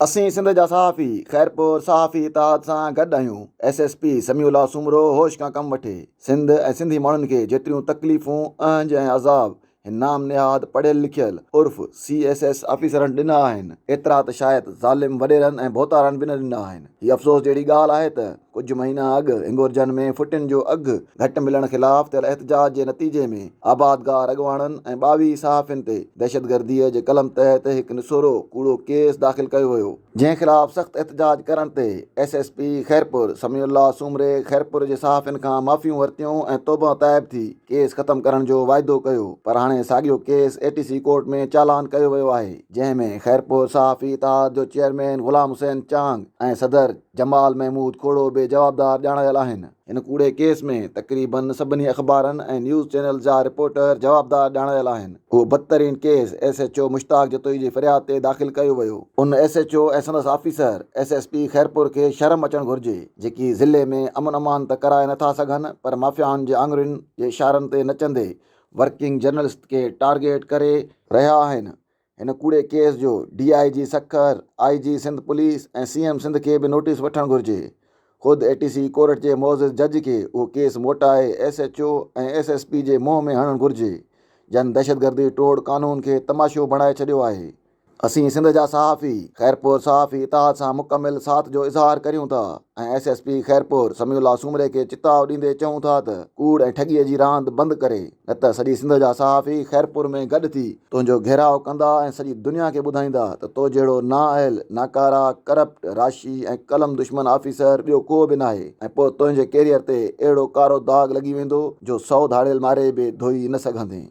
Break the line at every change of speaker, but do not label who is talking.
असीं सिंध जा सहाफ़ी ख़ैरपुर सहाफ़ी इतिहाद सां गॾु आहियूं। SSP समीउल्लाह सूमरो होश खां कमु वठे। सिंध ऐं सिंधी माण्हुनि खे जेतिरियूं तकलीफ़ूं अंज ऐं अज़ाब हिन नाम निहाद पढ़ियल लिखियल उर्फ़ CSS ऑफिसरनि ॾिना आहिनि, एतिरा त शायदि ज़ालिम वॾेरनि ऐं भोतारनि बि न ॾिना आहिनि। हीअ अफ़सोस जहिड़ी ॻाल्हि आहे त कुझु महीना अॻु हिंगोरजन में फुटियुनि जो अघु घटि मिलण ख़िलाफ़ थियल एहतजाज जे नतीजे में आबादगार अॻवाननि ऐं 22 सहाफ़ियुनि ते दहशतगर्दीअ जे कलम तहत हिकु निसोरो कूड़ो केस दाख़िल कयो वियो, जंहिं ख़िलाफ़ सख़्तु एहतजाज करण ते SSP ख़ैरपुर समीउल्लाह सूमरे ख़ैरपुर जे सहाफ़ियुनि खां माफ़ियूं वरितियूं ऐं तौबा ताइब थी केस ख़तमु करण जो वाइदो कयो। पर हाणे साॻियो केस ATC कोर्ट में चालान कयो वियो आहे, जंहिं में ख़ैरपुर सहाफ़ी इतिहाद जो चेयरमैन ग़ुलाम हुसैन चांग ऐं सदर जमाल महमूद खोड़ो बि जवाबदार ॼाणायल आहिनि। इन कूड़े केस में तक़रीबन सभिनी अख़बारनि ऐं न्यूज़ चैनल जा रिपोर्टर जवाबदार ॼाणायल आहिनि। उहो बदतरीन केस SHO मुश्ताक जतोई जी फ़रियाद ते दाख़िल कयो वियो। उन SHO ऐं संदसि ऑफिसर SSP ख़ैरपुर खे शर्म अचणु घुरिजे, जेकी ज़िले में अमन अमान त कराए नथा सघनि, पर माफ़ियाउनि जे आङुरियुनि जे इशारनि ते नचंदे वर्किंग जर्नलिस्ट खे टारगेट करे रहिया आहिनि। हिन कूड़े केस जो DIG Sukkur, IG Sindh police ऐं CM सिंध खे बि नोटिस वठणु घुरिजे। ख़ुदि ATC कोर्ट जे मोअज़िज़ जज खे उहो केस मोटाए SHO ऐं SSP जे मुंहं में हणणु घुरिजे, जन दहशतगर्दी टोड़ कानून खे तमाशो बणाए छॾियो आहे। असीं सिंध जा सहाफ़ी ख़ैरपुर सहाफ़ी इतिहाद सां मुकमिल साथ जो इज़हार करियूं था ऐं SSP ख़ैरपुर समीउल्लाह सूमरे खे चिताव ॾींदे चऊं था त कूड़ ऐं ठॻीअ जी रांदि बंदि करे, न त सॼी सिंध जा सहाफ़ी ख़ैरपुर में गॾु थी तुंहिंजो घेराव कंदा ऐं सॼी दुनिया खे ॿुधाईंदा त तो जहिड़ो नाअहल, नाकारा, करप्ट, राशी ऐं कलम दुश्मन ऑफिसर ॿियो को बि नाहे, ऐं पोइ तुंहिंजे कैरियर ते अहिड़ो कारो दाग़ लॻी वेंदो जो 100 धाड़ियल मारे बि धोई न सघंदे।